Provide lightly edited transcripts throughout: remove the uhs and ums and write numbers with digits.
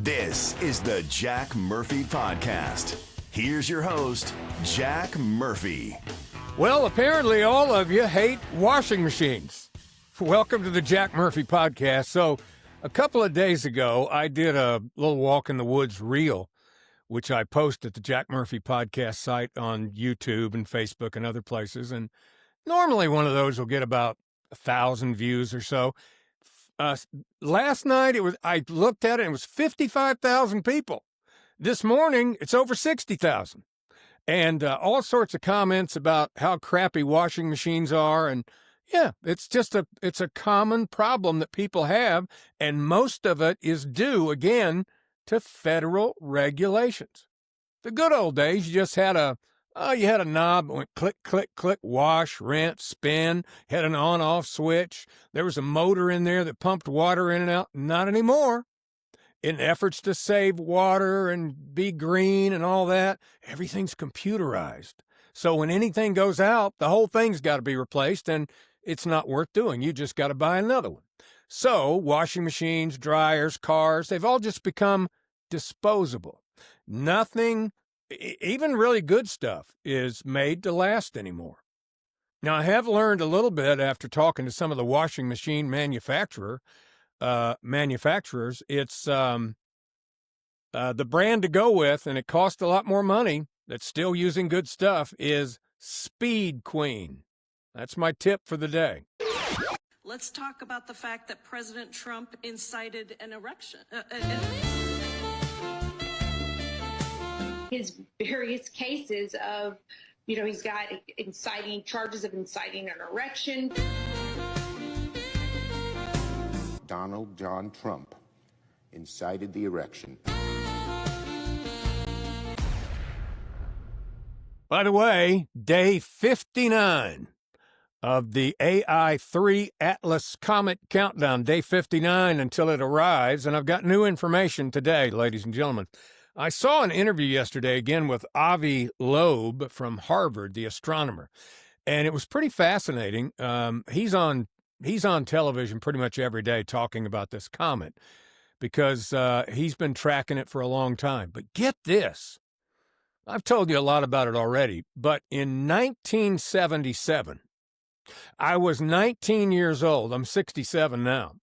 This is the Jack Murphy Podcast. Here's your host, Jack Murphy. Well, apparently all of you hate washing machines. Welcome to the Jack Murphy Podcast. So a couple of days ago, I did a little walk in the woods reel, which I post at the Jack Murphy Podcast site on YouTube and Facebook and other places. And normally one of those will get about 1,000 views or so. Last night, I looked at it, and it was 55,000 people. This morning, it's over 60,000. And all sorts of comments about how crappy washing machines are. And yeah, it's a common problem that people have. And most of it is due, again, to federal regulations. The good old days, you just had a knob that went click, click, click, wash, rinse, spin, had an on-off switch. There was a motor in there that pumped water in and out. Not anymore. In efforts to save water and be green and all that, everything's computerized. So when anything goes out, the whole thing's got to be replaced, and it's not worth doing. You just got to buy another one. So washing machines, dryers, cars, they've all just become disposable. Nothing, even really good stuff, is made to last anymore. Now, I have learned a little bit after talking to some of the washing machine manufacturers. It's the brand to go with, and it costs a lot more money, that's still using good stuff, is Speed Queen. That's my tip for the day. Let's talk about the fact that President Trump incited an erection. His various cases of, he's got charges of inciting an erection. Donald John Trump incited the erection. By the way, day 59 of the AI3 Atlas comet countdown, day 59 until it arrives, and I've got new information today, ladies and gentlemen. I saw an interview yesterday, again, with Avi Loeb from Harvard, the astronomer, and it was pretty fascinating. He's on television pretty much every day talking about this comet because he's been tracking it for a long time. But get this. I've told you a lot about it already, but in 1977, I was 19 years old. I'm 67 now.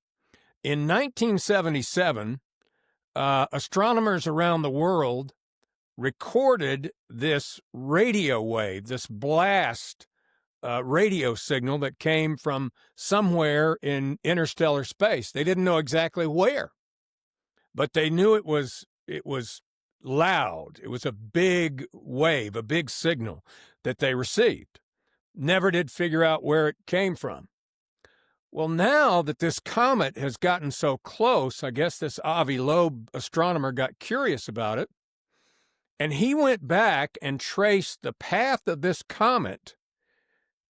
In 1977, astronomers around the world recorded this radio wave, this blast radio signal that came from somewhere in interstellar space. They didn't know exactly where, but they knew it was loud. It was a big wave, a big signal that they received. Never did figure out where it came from. Well, now that this comet has gotten so close, I guess this Avi Loeb astronomer got curious about it, and he went back and traced the path of this comet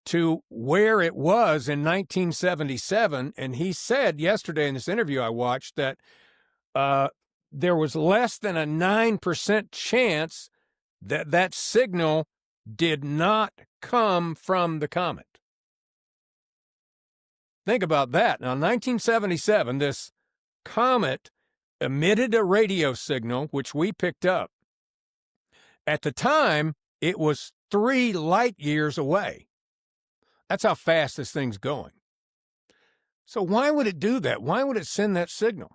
to where it was in 1977, and he said yesterday in this interview I watched that there was less than a 9% chance that that signal did not come from the comet. Think about that. Now, in 1977, this comet emitted a radio signal, which we picked up. At the time, it was 3 light years away. That's how fast this thing's going. So why would it do that? Why would it send that signal?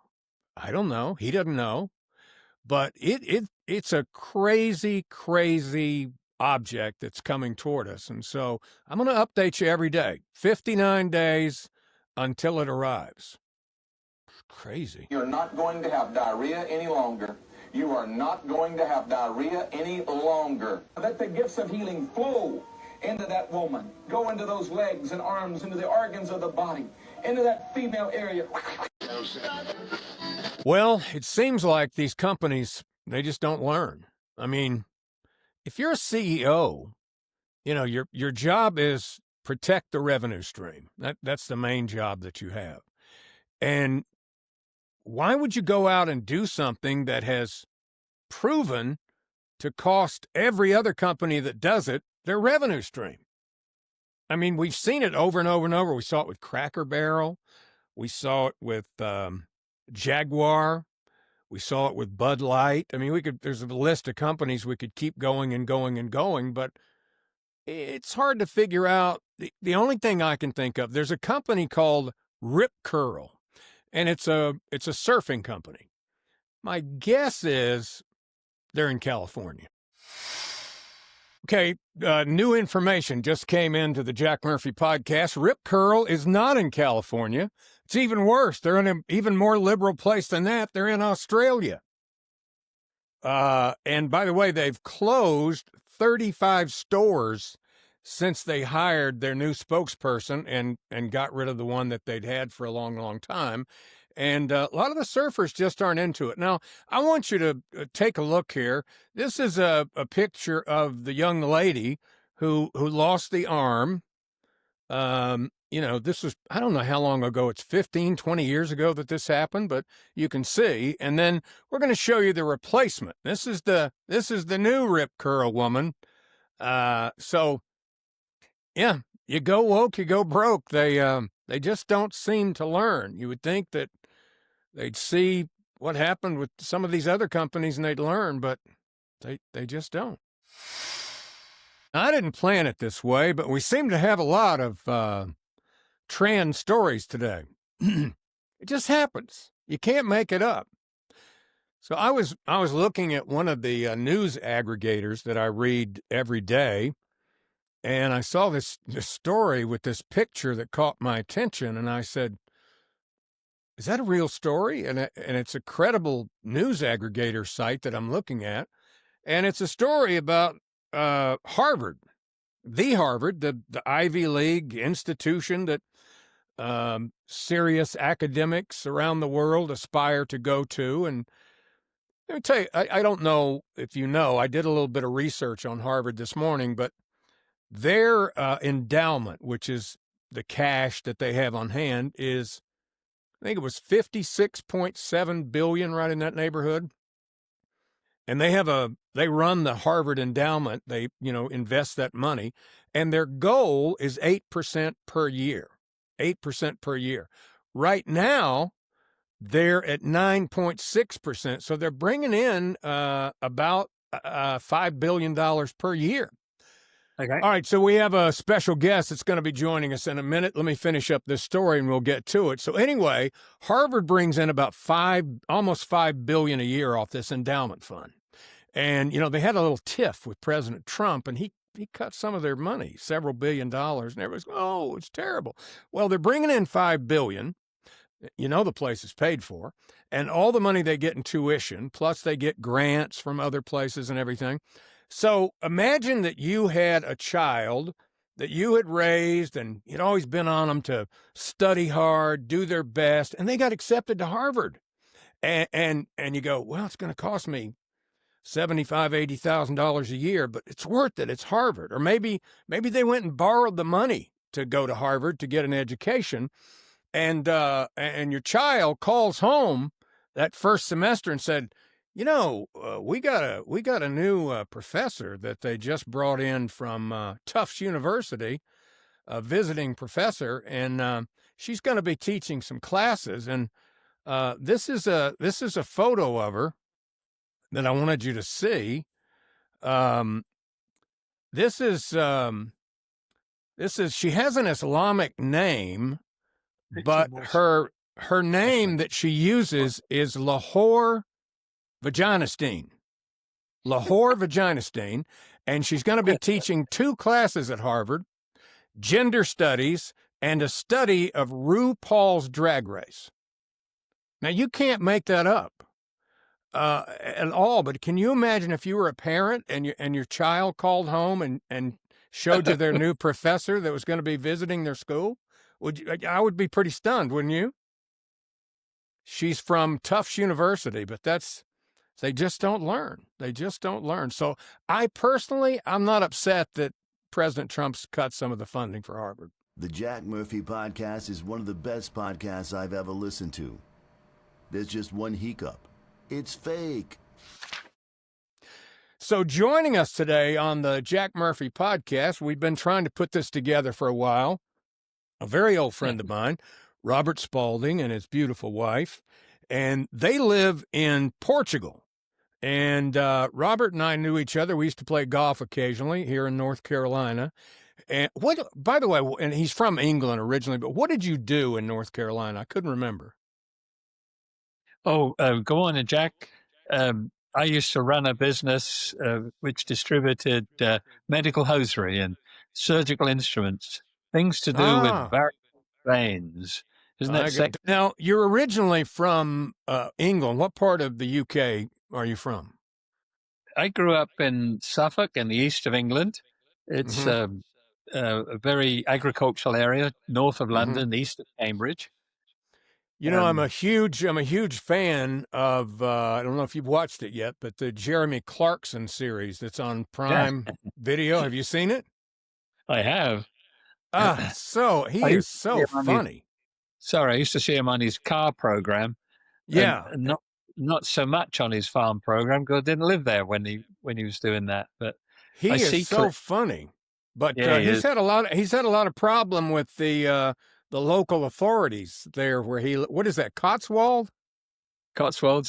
I don't know. He doesn't know. But it's a crazy, crazy object that's coming toward us. And so I'm going to update you every day. 59 days until it arrives. It's crazy. You're not going to have diarrhea any longer. You are not going to have diarrhea any longer. Let the gifts of healing flow into that woman. Go into those legs and arms, into the organs of the body, into that female area. Well, it seems like these companies, they just don't learn. I mean, if you're a CEO, your job is protect the revenue stream. That's the main job that you have. And why would you go out and do something that has proven to cost every other company that does it their revenue stream? I mean, we've seen it over and over and over. We saw it with Cracker Barrel. We saw it with Jaguar. We saw it with Bud Light. I mean, there's a list of companies we could keep going and going and going, but it's hard to figure out. The only thing I can think of, there's a company called Rip Curl, and it's a surfing company. My guess is they're in California. Okay, new information just came into the Jack Murphy podcast. Rip Curl is not in California. It's even worse. They're in an even more liberal place than that. They're in Australia. And by the way, they've closed 35 stores since they hired their new spokesperson and got rid of the one that they'd had for a long, long time. And a lot of the surfers just aren't into it. Now, I want you to take a look here. This is a picture of the young lady who lost the arm. This was, I don't know how long ago. It's 15, 20 years ago that this happened, but you can see. And then we're going to show you the replacement. This is the new Rip Curl woman. So, yeah, you go woke, you go broke. They just don't seem to learn. You would think that they'd see what happened with some of these other companies and they'd learn, but they just don't. I didn't plan it this way, but we seem to have a lot of trans stories today. It just happens. You can't make it up. So I was looking at one of the news aggregators that I read every day, and I saw this story with this picture that caught my attention, and I said, is that a real story? And it's a credible news aggregator site that I'm looking at, and it's a story about Harvard, the Ivy League institution that serious academics around the world aspire to go to. And let me tell you, I don't know if you know, I did a little bit of research on Harvard this morning, but their endowment, which is the cash that they have on hand, is, I think it was $56.7 billion, right in that neighborhood. And they run the Harvard endowment. They, invest that money, and their goal is 8% per year. 8% per year. Right now, they're at 9.6%. So they're bringing in about $5 billion per year. Okay. All right, so we have a special guest that's going to be joining us in a minute. Let me finish up this story and we'll get to it. So anyway, Harvard brings in about almost $5 billion a year off this endowment fund. And, they had a little tiff with President Trump, and he cut some of their money, several $1 billion, and everybody's going, oh, it's terrible. Well, they're bringing in $5 billion. The place is paid for, and all the money they get in tuition, plus they get grants from other places and everything. So imagine that you had a child that you had raised, and you'd always been on them to study hard, do their best, and they got accepted to Harvard. And you go, well, it's going to cost me $75,000, $80,000 a year, but it's worth it. It's Harvard. Or maybe they went and borrowed the money to go to Harvard to get an education, and your child calls home that first semester and said, we got a new professor that they just brought in from Tufts University, a visiting professor, and she's going to be teaching some classes. And this is a photo of her that I wanted you to see. This is she has an Islamic name, but her name that she uses is Lahore Vaginistine. Lahore Vaginistine, and she's going to be teaching 2 classes at Harvard, gender studies and a study of RuPaul's Drag Race. Now, you can't make that up at all, but can you imagine if you were a parent and your child called home and showed you their new professor that was going to be visiting their school? I would be pretty stunned, wouldn't you? She's from Tufts University, but they just don't learn. They just don't learn. So I'm not upset that President Trump's cut some of the funding for Harvard. The Jack Murphy podcast is one of the best podcasts I've ever listened to. There's just one hiccup. It's fake. So joining us today on the Jack Murphy podcast, we've been trying to put this together for a while. A very old friend of mine, Robert Spalding, and his beautiful wife. and they live in Portugal. And Robert and I knew each other. We used to play golf occasionally here in North Carolina. And by the way, and he's from England originally, but what did you do in North Carolina? I couldn't remember. Oh, go on, Jack. I used to run a business which distributed medical hosiery and surgical instruments, things to do with varicose veins. Isn't that sexy? Now, you're originally from England. What part of the UK are you from? I grew up in Suffolk in the east of England. It's a very agricultural area, north of London, east of Cambridge. You know, I'm a huge fan of. I don't know if you've watched it yet, but the Jeremy Clarkson series that's on Prime Video. Have you seen it? I have. So he is so funny. I used to see him on his car program. Yeah, and not so much on his farm program because I didn't live there when he was doing that. But he is so funny. But he's had a lot of problem with the local authorities there where what is that, Cotswolds,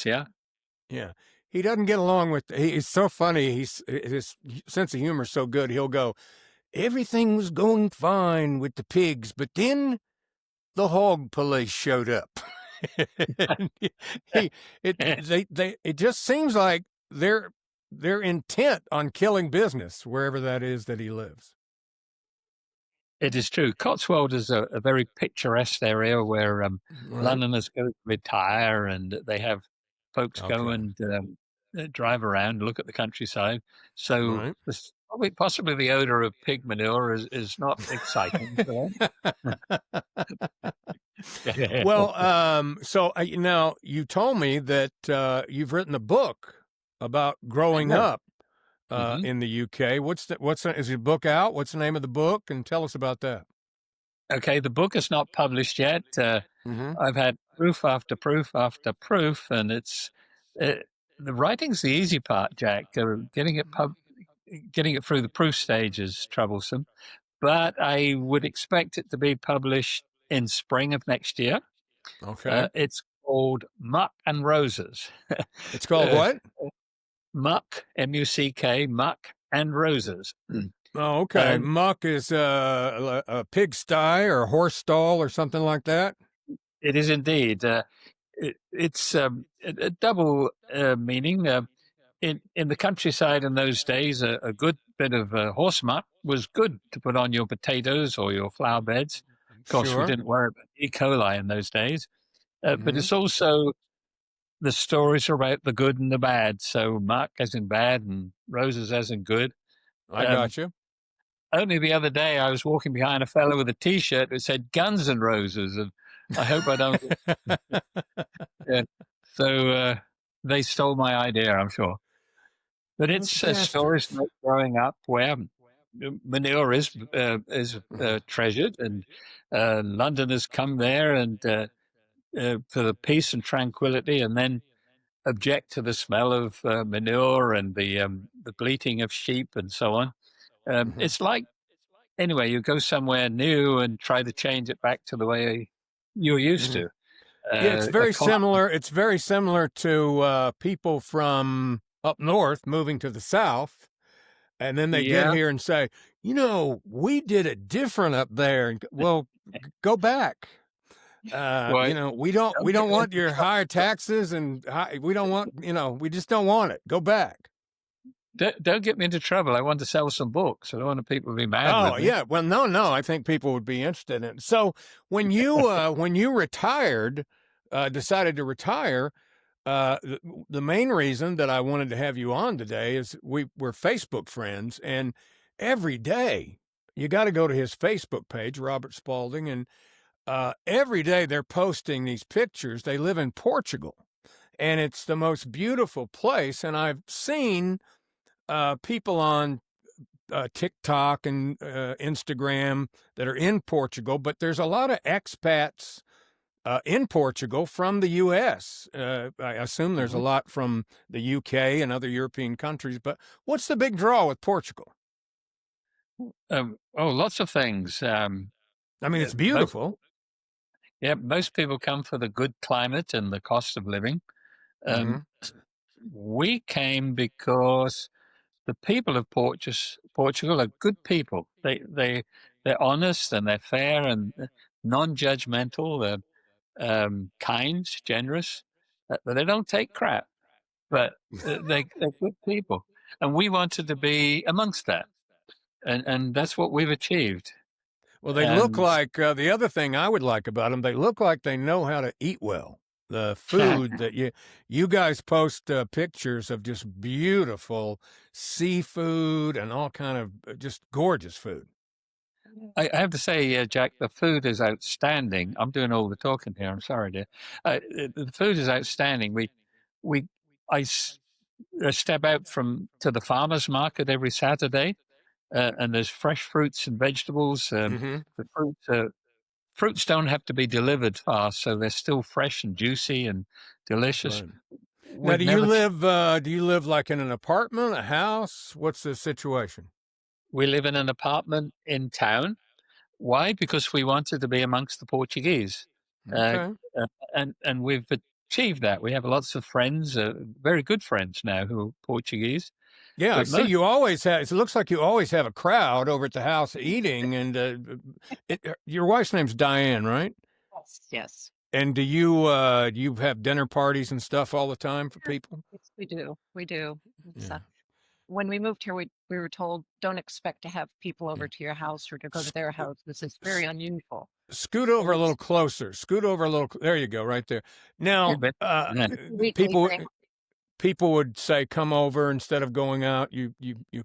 yeah. Yeah. He doesn't get along with, he's so funny. His sense of humor is so good. He'll go, everything was going fine with the pigs, but then the hog police showed up. It just seems like they're intent on killing business wherever that is that he lives. It is true. Cotswold is a very picturesque area where Londoners go to retire, and they have folks go and drive around, look at the countryside. So possibly the odor of pig manure is not exciting for them. Well, so now you told me that you've written a book about growing up in the UK. Is your book out? What's the name of the book? And tell us about that. Okay, the book is not published yet. I've had proof after proof after proof, and it's the writing's the easy part, Jack. Getting it through the proof stage is troublesome, but I would expect it to be published in spring of next year. Okay. It's called Muck and Roses. It's called what? Muck, M-U-C-K, Muck and Roses. Oh, okay. Muck is a pigsty or a horse stall or something like that? It is indeed. It's a double meaning. In the countryside in those days, a good bit of horse muck was good to put on your potatoes or your flower beds. Of course, we didn't worry about E. coli in those days. But it's also the stories are about the good and the bad. So muck as in bad and roses as in good. I got you. Only the other day I was walking behind a fellow with a T-shirt that said Guns and Roses, and I hope I don't. So they stole my idea, I'm sure. But it's stories about growing up where manure is treasured, and Londoners come there and for the peace and tranquility, and then object to the smell of manure and the bleating of sheep and so on. It's like, anyway, you go somewhere new and try to change it back to the way you're used to. Yeah, it's very similar. It's very similar to people from up north moving to the south, and then they get here and say, you know, we did it different up there. Well, go back. You know, we don't want your higher taxes, and we don't want, you know, we just don't want it. Go back. Don't get me into trouble. I want to sell some books. I don't want people to be mad with me. Yeah. Well, no. I think people would be interested in it. So when you retired, decided to retire, the main reason that I wanted to have you on today is we're Facebook friends, and every day you got to go to his Facebook page, Robert Spalding, and every day they're posting these pictures. They live in Portugal, and it's the most beautiful place. And I've seen people on TikTok and Instagram that are in Portugal, but there's a lot of expats in Portugal from the U.S. I assume there's a lot from the U.K. and other European countries, but what's the big draw with Portugal? Lots of things. I mean, it's beautiful. Yeah, most people come for the good climate and the cost of living. Mhm. We came because the people of Portugal are good people. They're honest and they're fair and non-judgmental. They're kind, generous, but they don't take crap. But they're good people, and we wanted to be amongst that, and that's what we've achieved. Well, they look And like the other thing I would like about them. They look like they know how to eat well. The food that you guys post pictures of just beautiful seafood and all kind of just gorgeous food. I have to say, Jack, the food is outstanding. I'm doing all the talking here. I'm sorry, dear. The food is outstanding. We, I step out to the farmers market every Saturday, and there's fresh fruits and vegetables. Mm-hmm. The fruits don't have to be delivered fast, so they're still fresh and juicy and delicious. Right. Now, We've never. do you live like in an apartment, a house? What's the situation? We live in an apartment in town. Why? Because we wanted to be amongst the Portuguese, uh, Okay. and we've achieved that. We have lots of friends, very good friends now who are Portuguese. Yeah, I But see. most, You always have. It looks like you always have a crowd over at the house eating, and your wife's name's Diane, right? Yes, yes, And do you have dinner parties and stuff all the time for people? yes, we do. We do. It's, Yeah. when we moved here, we were told don't expect to have people Yeah. over to your house or to go to their house. This is very unusual. Scoot over Well, a little closer. Scoot over a little. There you go, right there. Now, you bet. Yeah. weekly people thing. people would say, "Come over instead of going out. You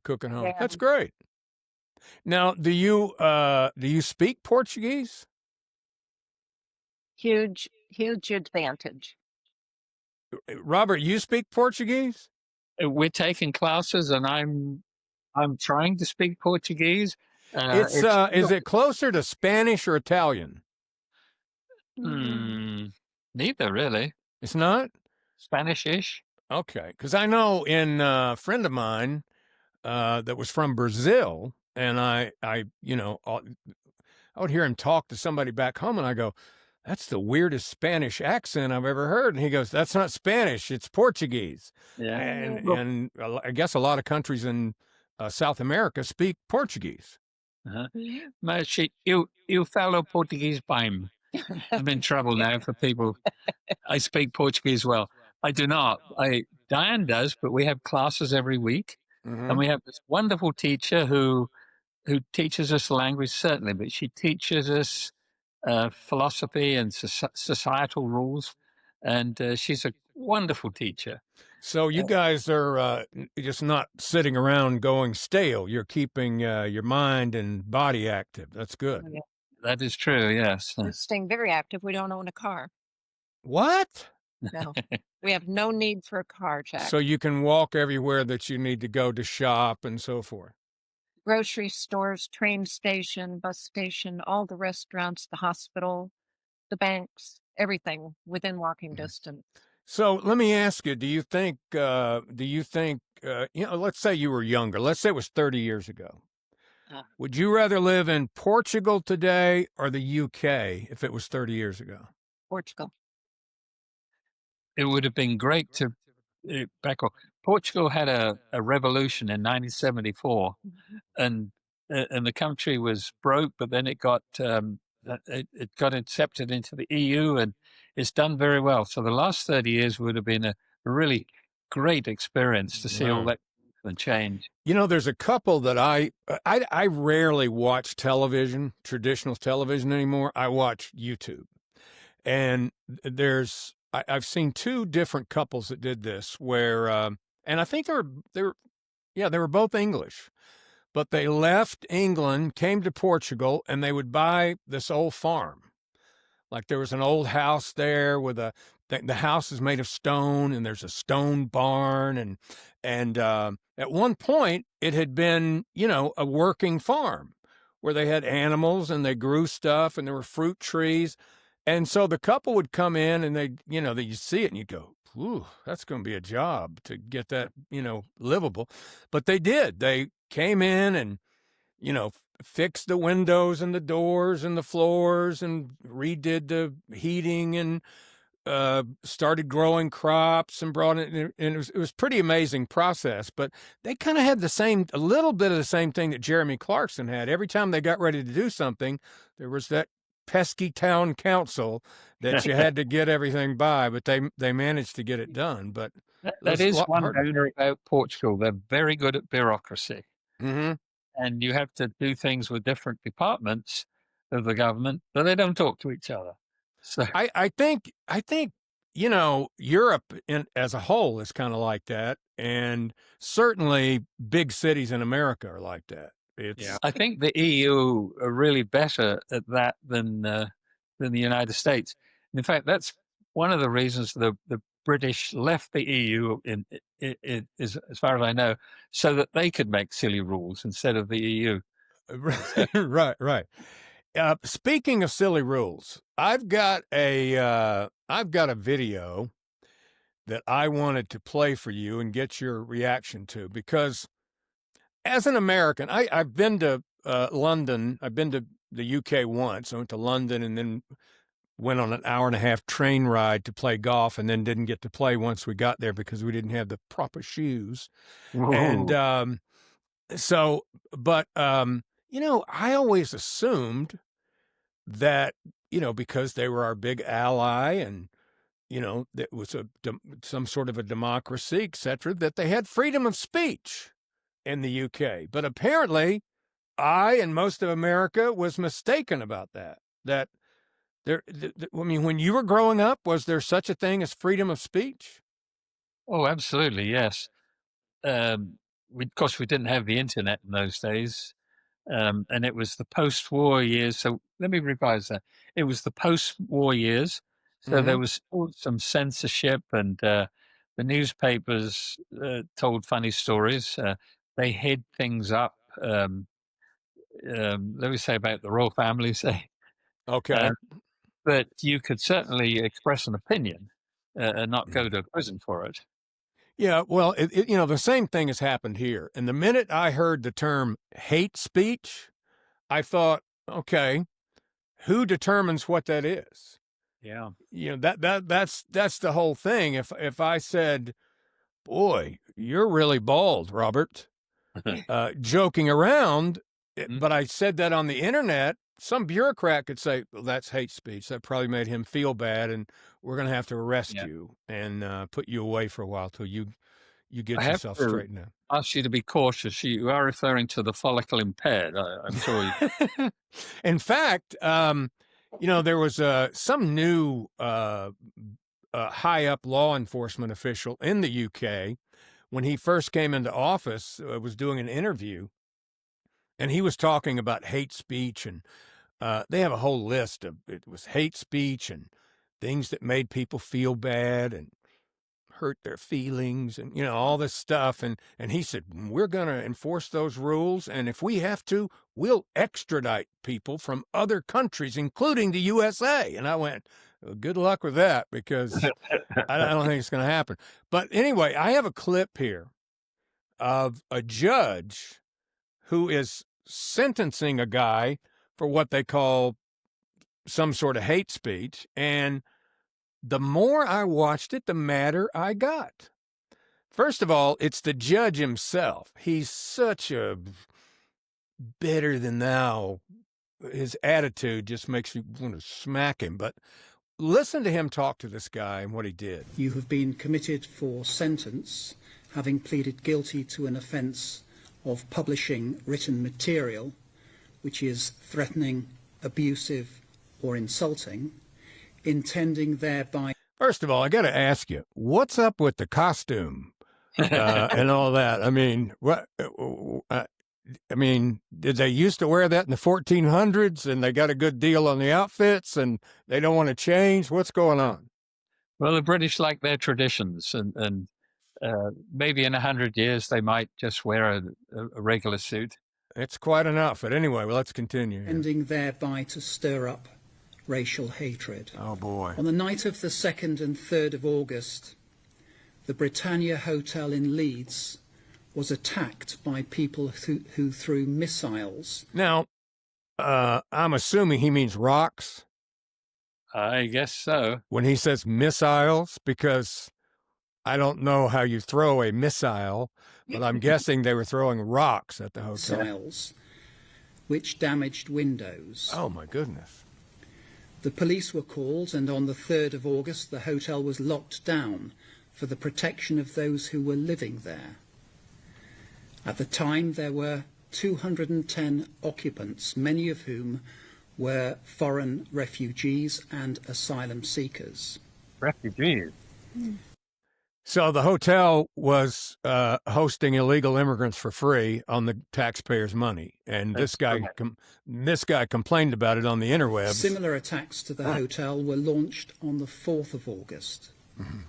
cook at home." Yeah, That's great. Now, do you speak Portuguese? huge advantage. Robert, you speak Portuguese? We're taking classes, and I'm trying to speak Portuguese. It's It's is it closer to Spanish or Italian? neither really. It's not? Spanish-ish. Okay, because I know in a friend of mine that was from Brazil, and I would hear him talk to somebody back home, and I go, "That's the weirdest Spanish accent I've ever heard." And he goes, "That's not Spanish; it's Portuguese." Yeah. And I guess a lot of countries in South America speak Portuguese. Uh-huh. Mas eu falo português bem. I'm in trouble now for people. I speak Portuguese well. I do not. Diane does, but we have classes every week, Mm-hmm. and we have this wonderful teacher who teaches us the language certainly, but she teaches us philosophy and societal rules, and she's a wonderful teacher. So you guys are just not sitting around going stale. You're keeping your mind and body active. That's good. Yeah, That is true. Yes. we're staying very active. We don't own a car. What? No, we have no need for a car, Jack. So you can walk everywhere that you need to go to shop and so forth. Grocery stores, train station, bus station, all the restaurants, the hospital, the banks, everything within walking distance. So let me ask you: do you think? Let's say you were younger. Let's say it was 30 years ago. Would you rather live in Portugal today or the UK if it was 30 years ago? Portugal. It would have been great to back on. Portugal had a revolution in 1974, and the country was broke, but then it got accepted into the EU, and it's done very well. So the last 30 years would have been a really great experience to see all that change. You know, there's a couple that I rarely watch television, traditional television anymore. I watch YouTube, and I've seen two different couples that did this where, and I think they were both English, but they left England, came to Portugal, and they would buy this old farm. Like there was an old house there with the house is made of stone, and there's a stone barn, and at one point it had been, a working farm where they had animals and they grew stuff and there were fruit trees. And so the couple would come in and you'd see it and you'd go, "Ooh, that's going to be a job to get that, livable." But they did. They came in and, fixed the windows and the doors and the floors and redid the heating and started growing crops and brought it in. And it was pretty amazing process. But they kind of had a little bit of the same thing that Jeremy Clarkson had. Every time they got ready to do something, there was that pesky town council that you had to get everything by, but they managed to get it done. But that is one downer about Portugal. They're very good at bureaucracy. Mm-hmm. And you have to do things with different departments of the government, but they don't talk to each other. So I think Europe as a whole is kind of like that, and certainly big cities in America are like that. I think the EU are really better at that than the United States. In fact, that's one of the reasons the British left the EU, as far as I know, so that they could make silly rules instead of the EU. Right. Speaking of silly rules, I've got a video that I wanted to play for you and get your reaction to, because as an American, I've been to London. I've been to the UK once. I went to London and then went on an 1.5-hour train ride to play golf, and then didn't get to play once we got there because we didn't have the proper shoes. Whoa. And I always assumed that, because they were our big ally and, that was some sort of a democracy, et cetera, that they had freedom of speech in the UK. But apparently I and most of America was mistaken about that. When you were growing up, was there such a thing as freedom of speech? Oh, absolutely, yes. Of course, we didn't have the internet in those days, and it was the post-war years. So let me revise that. It was the post-war years, so there was still some censorship, and the newspapers told funny stories. They hid things up. Let me say about the royal family, say. Okay. But you could certainly express an opinion and not go to prison for it. Yeah, well, the same thing has happened here. And the minute I heard the term hate speech, I thought, okay, who determines what that is? Yeah. That's the whole thing. If I said, boy, you're really bald, Robert, joking around, but I said that on the internet, some bureaucrat could say, well, that's hate speech. That probably made him feel bad, and we're going to have to arrest you and put you away for a while till you get yourself straightened out. Ask you to be cautious. You are referring to the follicle impaired. I'm sure. In fact, there was some new high up law enforcement official in the UK when he first came into office, was doing an interview, and he was talking about hate speech, and they have a whole list of, it was hate speech and things that made people feel bad and hurt their feelings and, all this stuff. And he said, we're going to enforce those rules. And if we have to, we'll extradite people from other countries, including the USA. And I went, well, good luck with that, because I don't think it's going to happen. But anyway, I have a clip here of a judge who is sentencing a guy for what they call some sort of hate speech. And the more I watched it, the madder I got. First of all, it's the judge himself. He's such a better than thou. His attitude just makes you want to smack him. But listen to him talk to this guy and what he did. You have been committed for sentence, having pleaded guilty to an offence of publishing written material which is threatening, abusive, or insulting, intending thereby... First of all, I got to ask you, what's up with the costume and all that? I mean, did they used to wear that in the 1400s and they got a good deal on the outfits and they don't want to change? What's going on? Well, the British like their traditions, and maybe in 100 years they might just wear a regular suit. It's quite an outfit. Anyway, well, let's continue. Ending thereby to stir up racial hatred. Oh, boy. On the night of the 2nd and 3rd of August, the Britannia Hotel in Leeds was attacked by people who threw missiles. Now, I'm assuming he means rocks I guess so. when he says missiles, because I don't know how you throw a missile, but I'm guessing they were throwing rocks at the hotel. Missiles, which damaged windows. Oh, my goodness. The police were called, and on the 3rd of August, the hotel was locked down for the protection of those who were living there. At the time, there were 210 occupants, many of whom were foreign refugees and asylum seekers. Refugees. So the hotel was hosting illegal immigrants for free on the taxpayers' money, and this guy complained about it on the interwebs. Similar attacks to the hotel were launched on the 4th of August. Mm-hmm.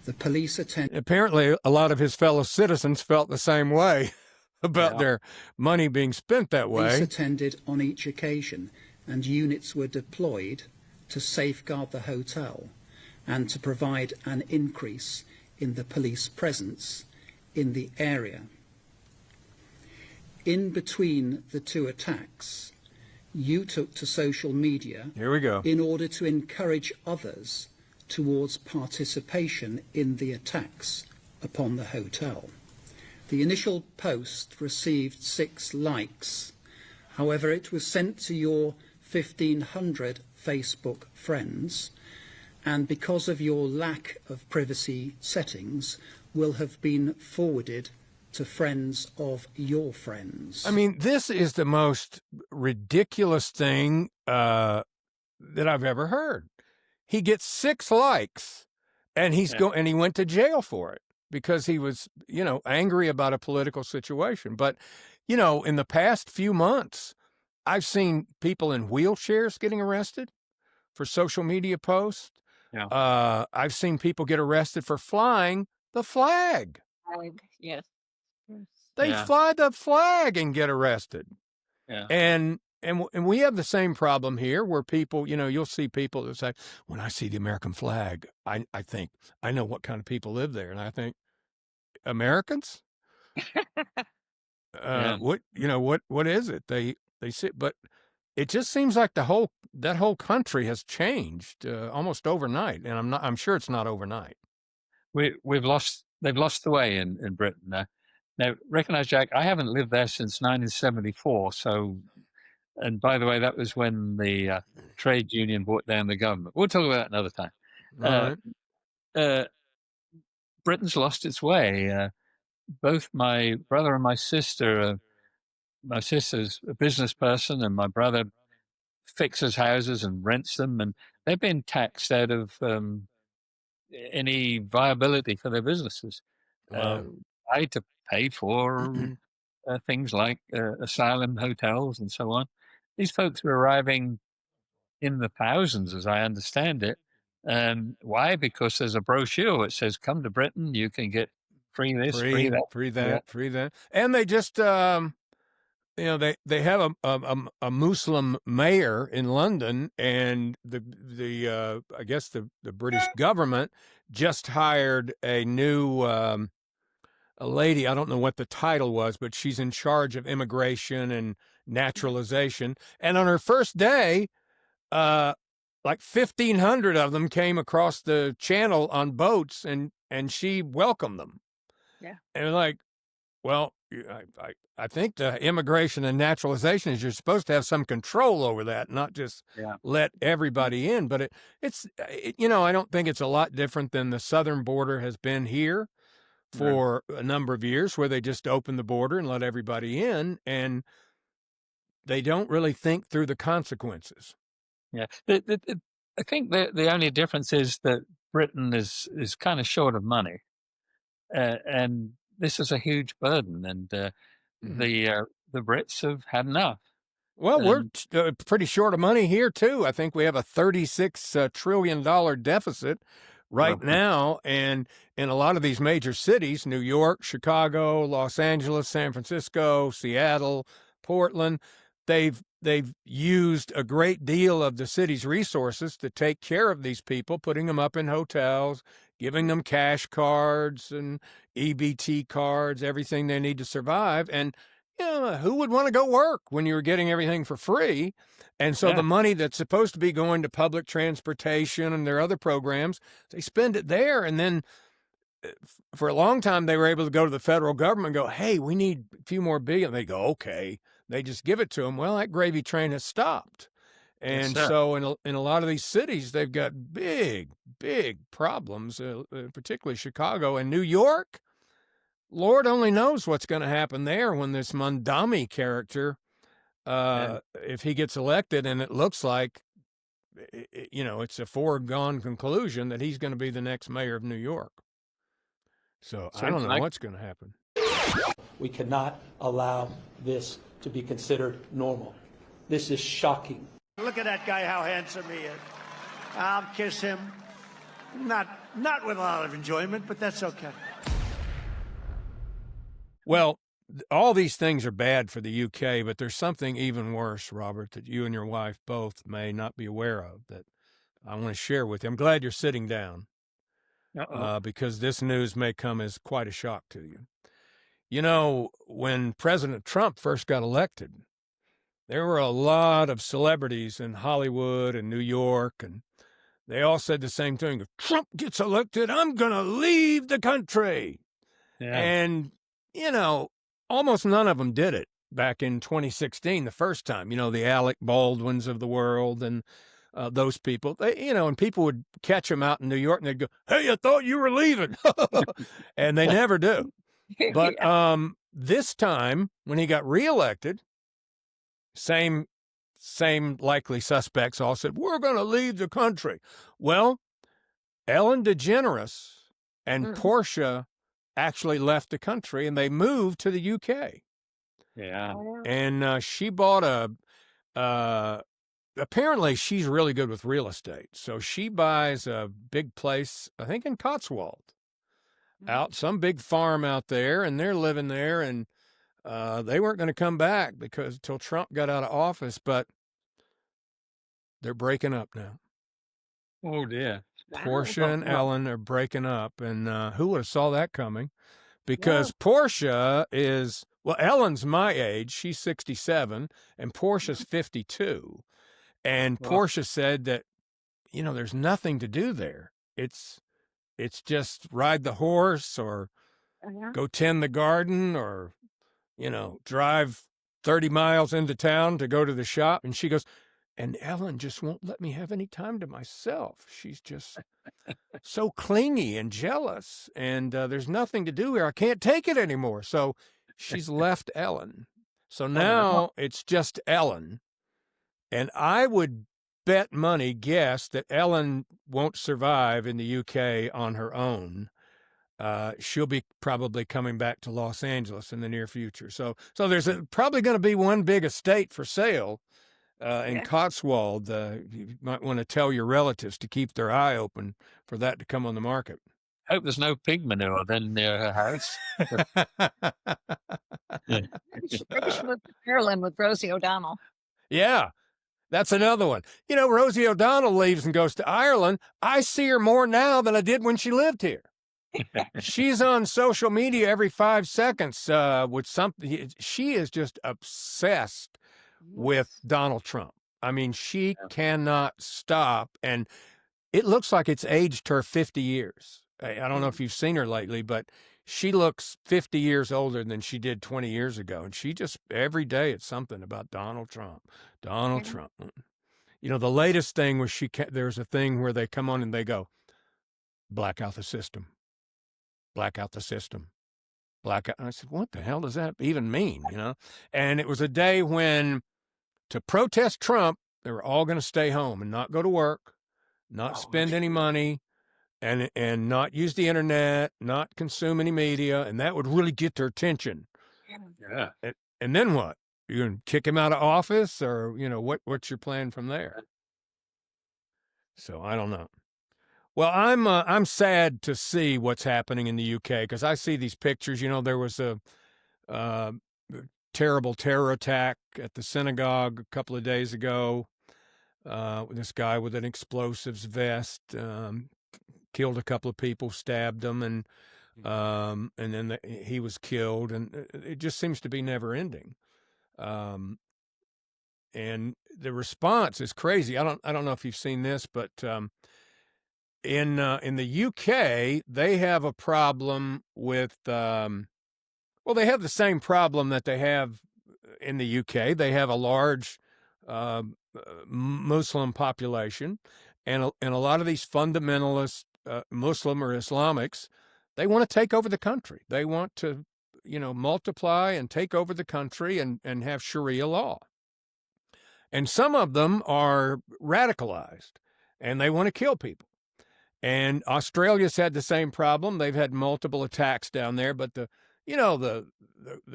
The police attended. Apparently, a lot of his fellow citizens felt the same way about their money being spent that way. Police attended on each occasion, and units were deployed to safeguard the hotel and to provide an increase in the police presence in the area. In between the two attacks, you took to social media Here we go. in order to encourage others towards participation in the attacks upon the hotel. The initial post received 6 likes. However, it was sent to your 1,500 Facebook friends, and because of your lack of privacy settings, will have been forwarded to friends of your friends. I mean, this is the most ridiculous thing that I've ever heard. He gets 6 likes, and and he went to jail for it because he was, angry about a political situation. But, in the past few months, I've seen people in wheelchairs getting arrested for social media posts. Yeah. I've seen people get arrested for flying the flag. Yes. They fly the flag and get arrested. Yeah. And we have the same problem here where people, you'll see people that say, when I see the American flag, I think, I know what kind of people live there. And I think, Americans? What is it? They sit, but it just seems like that whole country has changed almost overnight. And I'm sure it's not overnight. They've lost the way in Britain. Now, recognize, Jack, I haven't lived there since 1974. So, and by the way, that was when the trade union brought down the government. We'll talk about that another time. Right. Britain's lost its way. Both my brother and my sister, my sister's a business person, and my brother fixes houses and rents them, and they've been taxed out of any viability for their businesses. Wow. I had to pay for things like asylum hotels and so on. These folks were arriving in the thousands, as I understand it. Why? Because there's a brochure that says, "Come to Britain, you can get free this, free that, free that," and they just, they have a Muslim mayor in London, and the I guess the British government just hired a new a lady. I don't know what the title was, but she's in charge of immigration and naturalization. And on her first day, like 1,500 of them came across the channel on boats, and she welcomed them. Yeah. And like, well, I think the immigration and naturalization is you're supposed to have some control over that, not just let everybody in. But I don't think it's a lot different than the southern border has been here for a number of years, where they just open the border and let everybody in, and they don't really think through the consequences. Yeah. I think the only difference is that Britain is kind of short of money, and this is a huge burden, and the Brits have had enough. Well, we're pretty short of money here too. I think we have a $36 trillion deficit right now, and in a lot of these major cities, New York, Chicago, Los Angeles, San Francisco, Seattle, Portland, they've used a great deal of the city's resources to take care of these people, putting them up in hotels, giving them cash cards and EBT cards, everything they need to survive. And who would want to go work when you were getting everything for free? And so the money that's supposed to be going to public transportation and their other programs, they spend it there. And then for a long time, they were able to go to the federal government and go, hey, we need a few more billion. They go, okay. They just give it to them. Well, that gravy train has stopped. And so in a lot of these cities, they've got big, big problems, particularly Chicago and New York. Lord only knows what's going to happen there when this Mondami character, if he gets elected, and it looks like, it's a foregone conclusion that he's going to be the next mayor of New York. So I don't know what's going to happen. We cannot allow this to be considered normal. This is shocking. Look at that guy, how handsome he is. I'll kiss him. Not with a lot of enjoyment, but that's okay. Well, all these things are bad for the UK, but there's something even worse, Robert, that you and your wife both may not be aware of that I want to share with you. I'm glad you're sitting down because this news may come as quite a shock to you. When President Trump first got elected, there were a lot of celebrities in Hollywood and New York, and they all said the same thing. If Trump gets elected, I'm going to leave the country. Yeah. And, almost none of them did it back in 2016, the first time. The Alec Baldwins of the world and those people. And people would catch them out in New York, and they'd go, hey, I thought you were leaving. And they never do. But this time, when he got reelected, same likely suspects all said, we're going to leave the country. Well, Ellen DeGeneres and Portia actually left the country, and they moved to the UK. Yeah. And she bought apparently she's really good with real estate. So she buys a big place, I think in Cotswold, some big farm out there, and they're living there, and they weren't going to come back until Trump got out of office, but they're breaking up now. Oh, dear. Portia and Ellen are breaking up, and who would have saw that coming? Because Portia Ellen's my age. She's 67, and Portia's 52. And Portia said that, there's nothing to do there. It's just ride the horse or go tend the garden or, drive 30 miles into town to go to the shop. And she goes, and Ellen just won't let me have any time to myself. She's just so clingy and jealous, and there's nothing to do here. I can't take it anymore. So she's left Ellen. So now it's just Ellen. And I would guess that Ellen won't survive in the UK on her own. She'll be probably coming back to Los Angeles in the near future. So there's probably going to be one big estate for sale in Cotswold. You might want to tell your relatives to keep their eye open for that to come on the market. Hope there's no pig manure then near her house. Maybe she moved to Ireland with Rosie O'Donnell. Yeah, that's another one. Rosie O'Donnell leaves and goes to Ireland. I see her more now than I did when she lived here. She's on social media every 5 seconds with something. She is just obsessed with Donald Trump. I mean, she cannot stop. And it looks like it's aged her 50 years. I don't know if you've seen her lately, but she looks 50 years older than she did 20 years ago. And she just, every day it's something about Donald Trump. Donald Trump. The latest thing was there's a thing where they come on and they go, black out the system. Black out the system. Black out. And I said, what the hell does that even mean? And it was a day when, to protest Trump, they were all going to stay home and not go to work, not spend any money, and not use the internet, not consume any media, and that would really get their attention. Yeah. And then what? You going to kick him out of office, or what's your plan from there? So I don't know. Well, I'm sad to see what's happening in the UK because I see these pictures. There was a terrible terror attack at the synagogue a couple of days ago. This guy with an explosives vest killed a couple of people, stabbed them, and then he was killed, and it just seems to be never ending. And the response is crazy. I don't know if you've seen this, but in the UK, they have a problem with they have the same problem that they have in the UK. They have a large Muslim population, and a lot of these fundamentalist Muslim or Islamics, they want to take over the country. They want to, multiply and take over the country and have Sharia law. And some of them are radicalized, and they want to kill people. And Australia's had the same problem. They've had multiple attacks down there, but the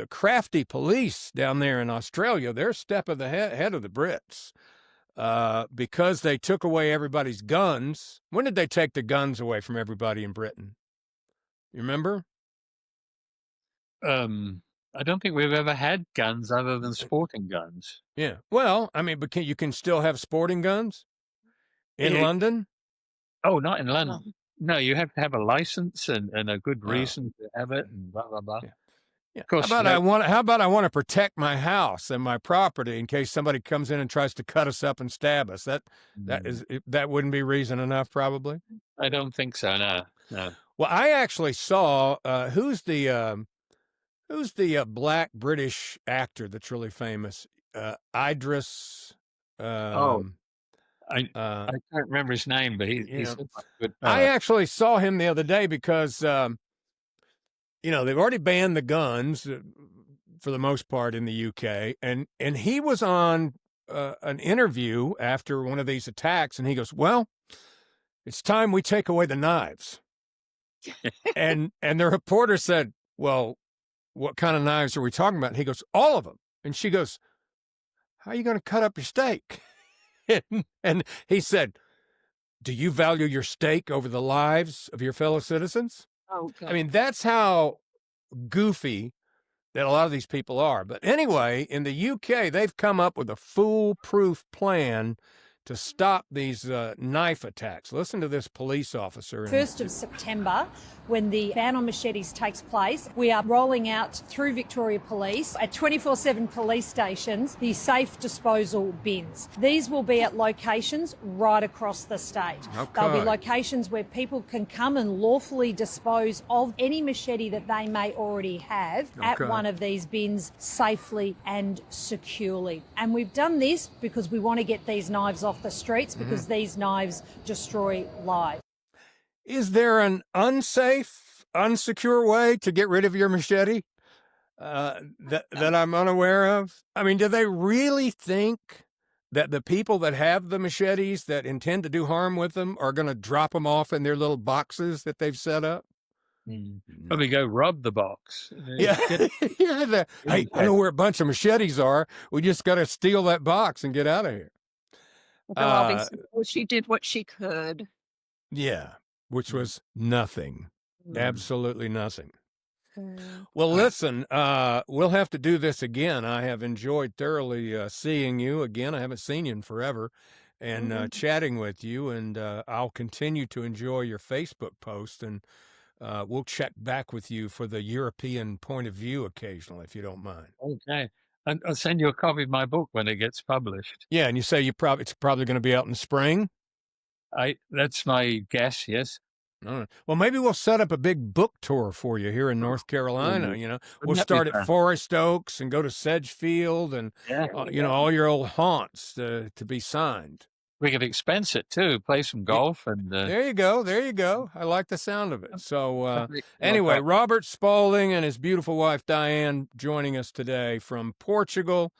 crafty police down there in Australia, they're a step of the head of the Brits because they took away everybody's guns. When did they take the guns away from everybody in Britain? You remember? I don't think we've ever had guns other than sporting guns. Yeah. Well, I mean, but you can still have sporting guns in London? Oh, not in London. No, you have to have a license and a good reason to have it, and blah, blah, blah. Yeah. Of course, how about I want to protect my house and my property in case somebody comes in and tries to cut us up and stab us? That wouldn't be reason enough, probably. I don't think so. No. Well, I actually saw who's the black British actor that's really famous? Idris. I can't remember his name, but he's good. I actually saw him the other day because, they've already banned the guns for the most part in the UK. And he was on an interview after one of these attacks, and he goes, well, it's time we take away the knives. and the reporter said, well, what kind of knives are we talking about? And he goes, all of them. And she goes, how are you going to cut up your steak? And he said, do you value your steak over the lives of your fellow citizens? Oh, God. I mean, that's how goofy that a lot of these people are. But anyway, in the UK, they've come up with a foolproof plan to stop these knife attacks. Listen to this police officer. 1st of September, when the ban on machetes takes place, we are rolling out through Victoria Police at 24/7 police stations the safe disposal bins. These will be at locations right across the state. Okay. They'll be locations where people can come and lawfully dispose of any machete that they may already have at one of these bins safely and securely. And we've done this because we want to get these knives off the streets because these knives destroy lives. Is there an unsafe, unsecure way to get rid of your machete that I'm unaware of? I mean, do they really think that the people that have the machetes that intend to do harm with them are going to drop them off in their little boxes that they've set up? Probably go rob the box. Yeah. Hey, I know where a bunch of machetes are. We just got to steal that box and get out of here. Well, she did what she could. Yeah, which was nothing. Absolutely nothing. Well, listen, we'll have to do this again. I have enjoyed thoroughly seeing you again. I haven't seen you in forever, and chatting with you, and I'll continue to enjoy your Facebook post, and we'll check back with you for the European point of view occasionally, if you don't mind. Okay. And I'll send you a copy of my book when it gets published. Yeah, and you say it's probably going to be out in the spring? That's my guess, yes. All right. Well, maybe we'll set up a big book tour for you here in North Carolina. We'll start at Forest Oaks and go to Sedgefield and all your old haunts to be signed. We could expense it too. Play some golf and. There you go. I like the sound of it. So anyway, Robert Spaulding and his beautiful wife Diane joining us today from Portugal.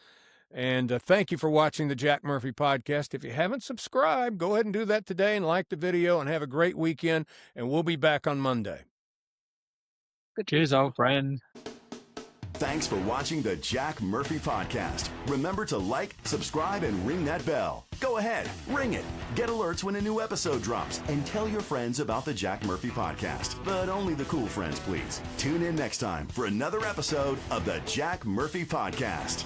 And thank you for watching the Jack Murphy Podcast. If you haven't subscribed, go ahead and do that today and like the video and have a great weekend. And we'll be back on Monday. Cheers, old friend. Thanks for watching the Jack Murphy Podcast. Remember to like, subscribe, and ring that bell. Go ahead, ring it. Get alerts when a new episode drops. And tell your friends about the Jack Murphy Podcast. But only the cool friends, please. Tune in next time for another episode of the Jack Murphy Podcast.